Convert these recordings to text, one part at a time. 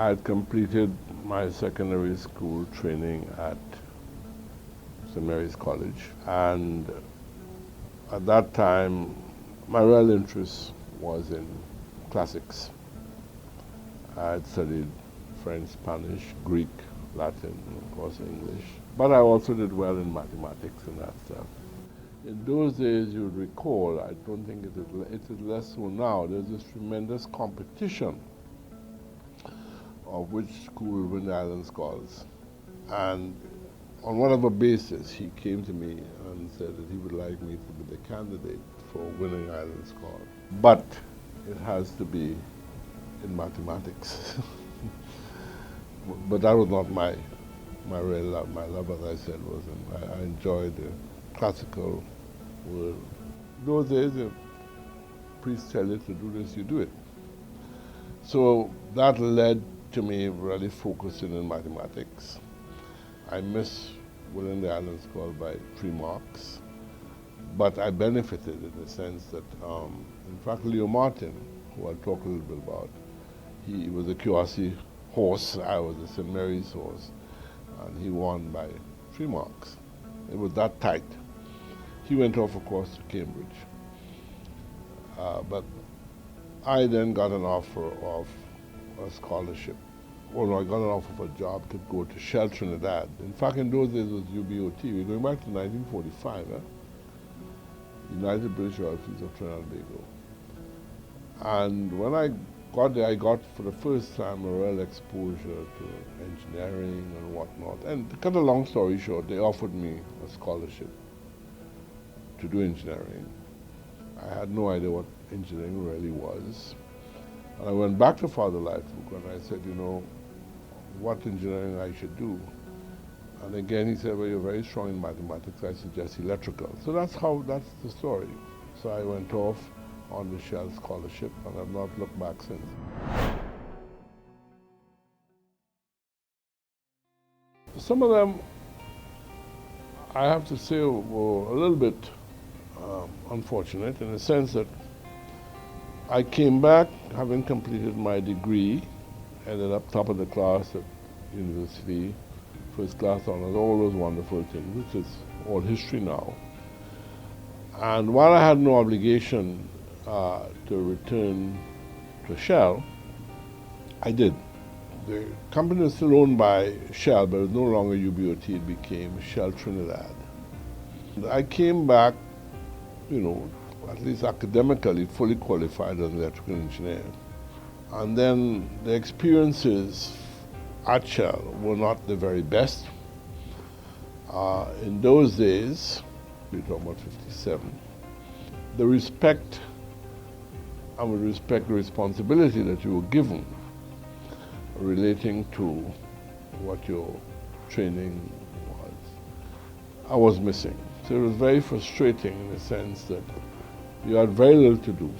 I had completed my secondary school training at St. Mary's College, and at that time my real interest was in classics. I had studied French, Spanish, Greek, Latin, and of course English, but I also did well in mathematics and that stuff. In those days, you would recall, I don't think it is less so now, there's this tremendous competition of which school will win the Island Scholars. And on whatever basis, he came to me and said that he would like me to be the candidate for winning Island Scholars. But it has to be in mathematics. But that was not my real love. My love, as I said, was I enjoyed the classical world. Those days, the priests tell you to do this, you do it. So that led to me really focusing in mathematics. I missed winning the Island Scholar by 3 marks, but I benefited in the sense that, in fact, Leo Martin, who I'll talk a little bit about, he was a QRC horse, I was a St. Mary's horse, and he won by 3 marks. It was that tight. He went off, of course, to Cambridge. But I then got an offer of a scholarship. Well, no, I got an offer for a job to go to Shell Trinidad. In fact, in those days it was UBOT. We're going back to 1945, United British Oil Fields of Trinidad and Tobago. And when I got there, I got for the first time a real exposure to engineering and whatnot. And to cut a long story short, they offered me a scholarship to do engineering. I had no idea what engineering really was. And I went back to Father Lightfoot and I said, you know, what engineering I should do. And again he said, well, you're very strong in mathematics, I suggest electrical. So that's the story. So I went off on the Shell scholarship and I've not looked back since. Some of them, I have to say, were a little bit unfortunate in the sense that I came back having completed my degree, ended up top of the class at university, first class honors, all those wonderful things, which is all history now. And while I had no obligation to return to Shell, I did. The company was still owned by Shell, but it was no longer UBOT, it became Shell Trinidad. I came back, you know, at least academically, fully qualified as an electrical engineer. And then the experiences at Shell were not the very best. In those days, we're talking about 57, the respect, and with respect the responsibility that you were given relating to what your training was, I was missing. So it was very frustrating in the sense that you had very little to do.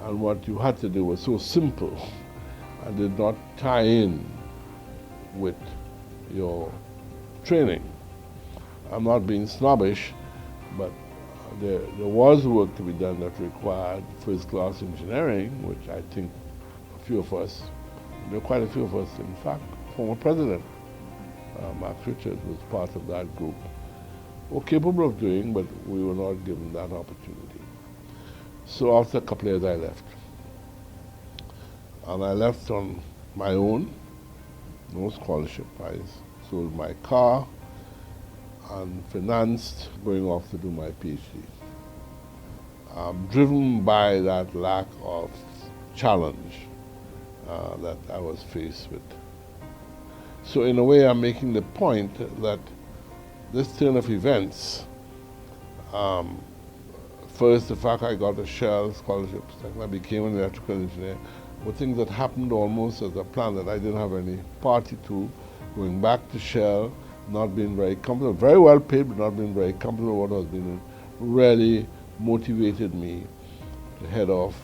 And what you had to do was so simple and did not tie in with your training. I'm not being snobbish, but there was work to be done that required first-class engineering, which I think a few of us, there were quite a few of us, in fact, former president, Mark Richards was part of that group, were capable of doing, but we were not given that opportunity. So after a couple of years, I left. And I left on my own, no scholarship. I sold my car and financed going off to do my PhD. Driven by that lack of challenge that I was faced with. So in a way, I'm making the point that this turn of events, first the fact I got a Shell scholarship, second I became an electrical engineer, were things that happened almost as a plan that I didn't have any party to. Going back to Shell, not being very comfortable, very well paid, but not being very comfortable with what I was doing, really motivated me to head off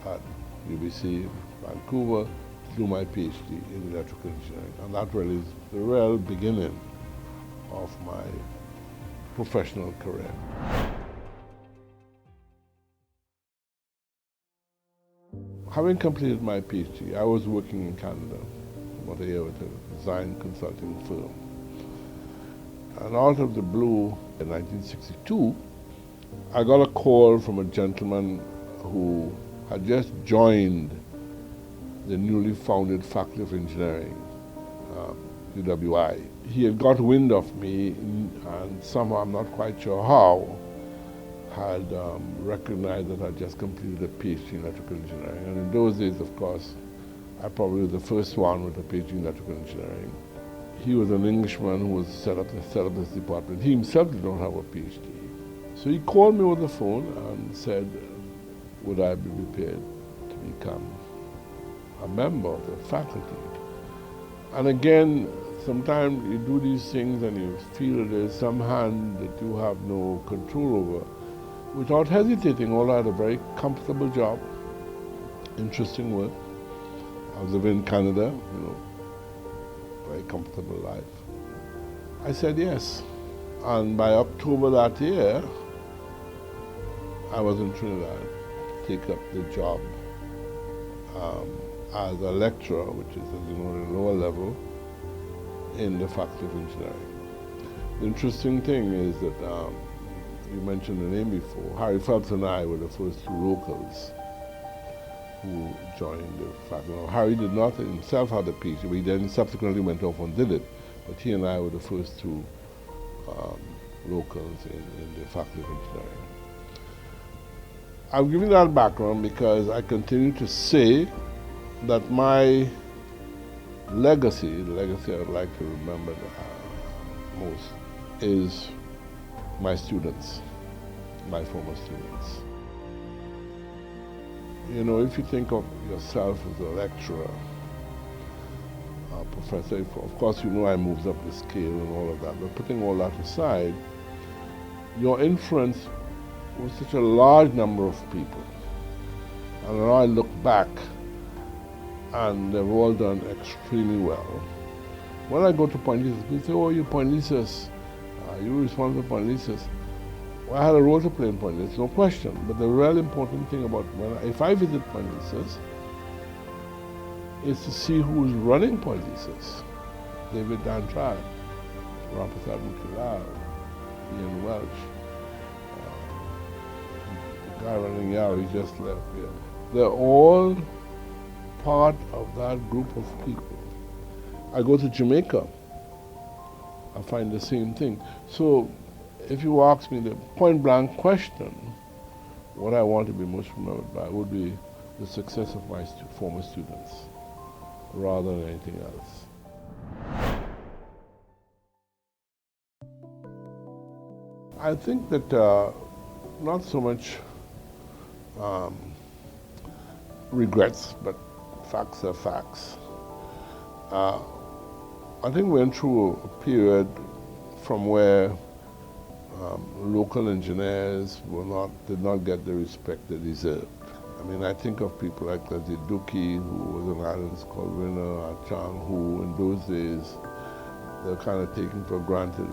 at UBC, Vancouver, to do my PhD in electrical engineering. And that really is the real beginning of my professional career. Having completed my PhD, I was working in Canada for about a year with a design consulting firm. And out of the blue, in 1962, I got a call from a gentleman who had just joined the newly founded Faculty of Engineering, UWI. He had got wind of me, and somehow, I'm not quite sure how, had recognized that I had just completed a PhD in electrical engineering. And in those days, of course, I probably was the first one with a PhD in electrical engineering. He was an Englishman who was set up this department. He himself did not have a PhD. So he called me over the phone and said, would I be prepared to become a member of the faculty? And again, sometimes you do these things and you feel there's some hand that you have no control over. Without hesitating, all I had a very comfortable job, interesting work. I was living in Canada, very comfortable life. I said yes. And by October that year, I was in Trinidad to take up the job as a lecturer, which is, as you know, at a lower level in the Faculty of Engineering. The interesting thing is that you mentioned the name before. Harry Phelps and I were the first two locals who joined the faculty. Now, Harry did not himself have a PhD, but he then subsequently went off and did it. But he and I were the first two locals in the Faculty of Engineering. I'm giving that background because I continue to say that my legacy, the legacy I would like to remember most, is my students, my former students. If you think of yourself as a lecturer, a professor, of course I moved up the scale and all of that, but putting all that aside, your influence was such a large number of people. And now I look back, and they've all done extremely well. When I go to Point Lisas, people say, oh, you're Point Lisas, you're responsible for Point Lisas. Well, I had a role to play in Point Lisas, no question. But the real important thing about if I visit Point Lisas is to see who's running Point Lisas. David Dantrad, Professor Kenneth Ian Welch, the guy running Yale, he just left here. They're all part of that group of people. I go to Jamaica, I find the same thing. So if you ask me the point blank question, what I want to be most remembered by would be the success of my former students, rather than anything else. I think that not so much regrets, but facts are facts. I think we went through a period from where local engineers did not get the respect they deserved. I think of people like Leslie Dookie, who was an Island Scholar winner, Chang, who in those days, they were kind of taken for granted.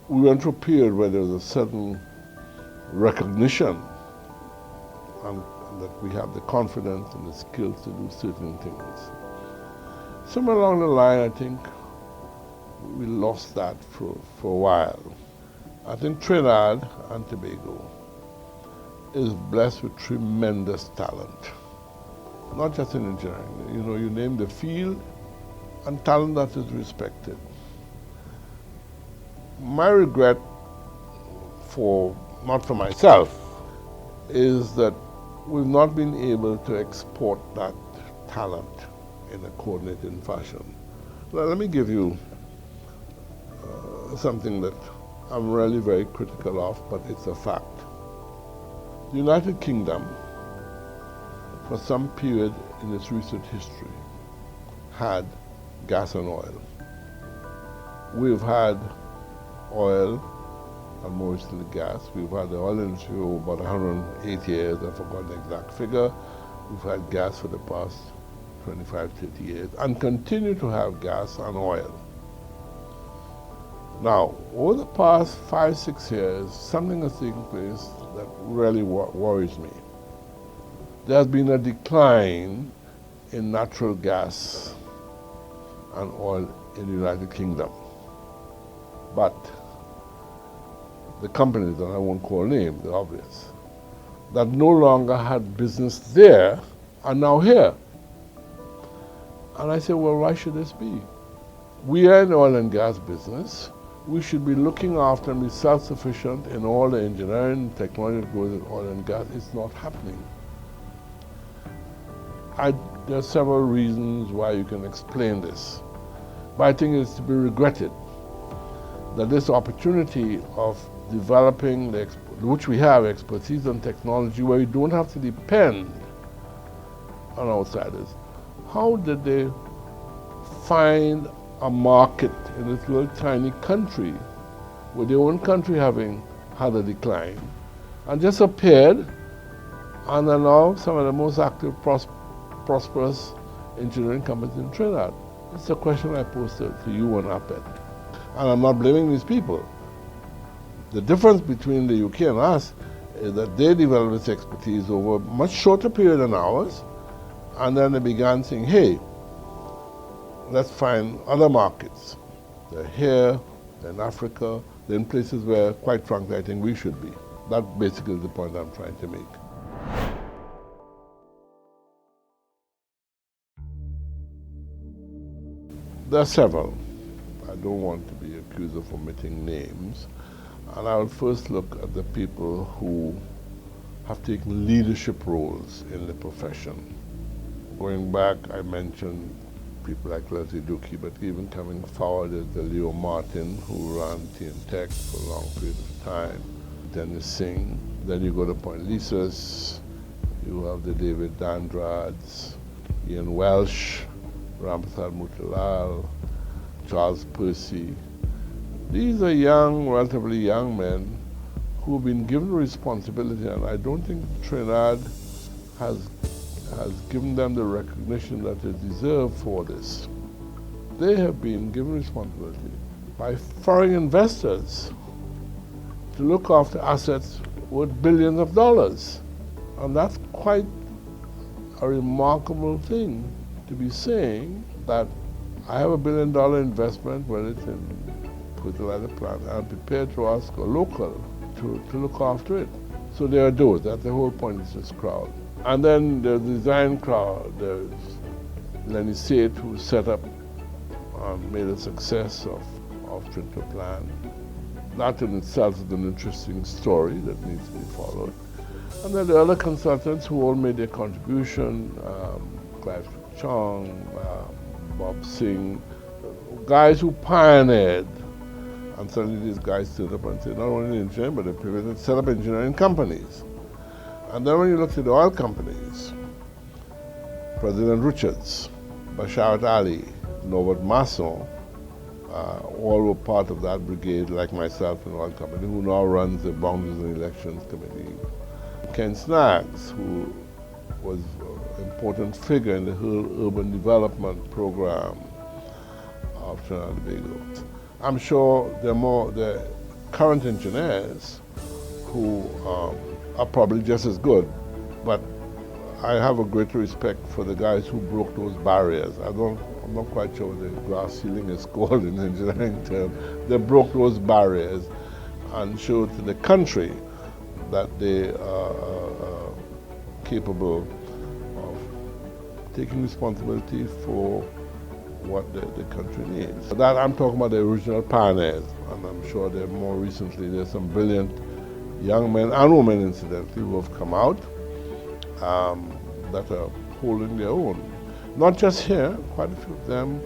We went through a period where there was a certain recognition and that we had the confidence and the skills to do certain things. Somewhere along the line, I think we lost that for a while. I think Trinidad and Tobago is blessed with tremendous talent, not just in engineering. You name the field and talent that is respected. My regret not for myself, is that we've not been able to export that talent in a coordinated fashion. Well, let me give you something that I'm really very critical of, but it's a fact. The United Kingdom, for some period in its recent history, had gas and oil. We've had oil and more recently gas. We've had the oil industry for about 108 years, I forgot the exact figure. We've had gas for the past 25, 30 years, and continue to have gas and oil. Now, over the past 5, 6 years, something has taken place that really worries me. There has been a decline in natural gas and oil in the United Kingdom. But the companies, and I won't call names, they're obvious, that no longer had business there are now here. And I say, well, why should this be? We are in the oil and gas business. We should be looking after and be self-sufficient in all the engineering technology that goes in oil and gas. It's not happening. There are several reasons why you can explain this. But I think it's to be regretted that this opportunity of developing, which we have, expertise and technology, where we don't have to depend on outsiders. How did they find a market in this little tiny country, with their own country having had a decline, and just appeared, and are now some of the most active, prosperous engineering companies in Trinidad? It's a question I posed to you on APETT. And I'm not blaming these people. The difference between the UK and us is that they developed this expertise over a much shorter period than ours, and then they began saying, hey, let's find other markets. They're here, they're in Africa, they're in places where, quite frankly, I think we should be. That basically is the point I'm trying to make. There are several. I don't want to be accused of omitting names. And I would first look at the people who have taken leadership roles in the profession. Going back, I mentioned people like Leslie Dookie, but even coming forward is the Leo Martin, who ran Tech for a long period of time, Dennis Singh. Then you go to Point Lisas, you have the David Dandrads, Ian Welsh, Ramprasad Mutilal, Charles Percy. These are young, relatively young men who have been given responsibility, and I don't think Trinidad has given them the recognition that they deserve for this. They have been given responsibility by foreign investors to look after assets worth billions of dollars. And that's quite a remarkable thing to be saying, that I have $1 billion investment, whether it's in fertilizer plant, I'm prepared to ask a local to look after it. So there are those. That's the whole point of this crowd. And then there's the design crowd. There's Lenny Sate, who set up and made a success of Trinidad Plan. That in itself is an interesting story that needs to be followed. And then the other consultants who all made their contribution, Clive Chong, Bob Singh, guys who pioneered. And suddenly these guys stood up and said, not only engineering, but they pivoted, set up engineering companies. And then when you look at the oil companies, President Richards, Basharat Ali, Norbert Masson, all were part of that brigade, like myself in the oil company, who now runs the Boundaries and Elections Committee. Ken Snaggs, who was an important figure in the whole urban development program of Trinidad and Tobago. I'm sure there are more the current engineers who are probably just as good, but I have a great respect for the guys who broke those barriers. I'm not quite sure what the glass ceiling is called in engineering terms. They broke those barriers and showed to the country that they are capable of taking responsibility for what the country needs. That I'm talking about the original pioneers, and I'm sure there more recently there's some brilliant young men and women, incidentally, who have come out that are holding their own. Not just here, quite a few of them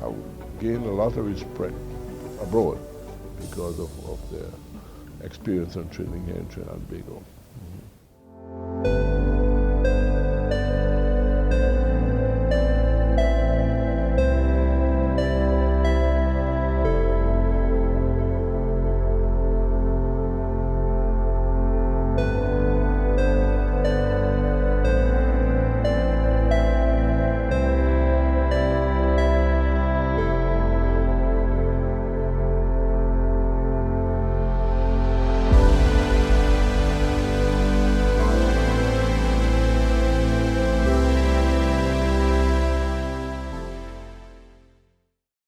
have gained a lot of respect abroad because of their experience and training here in Trinidad and Tobago.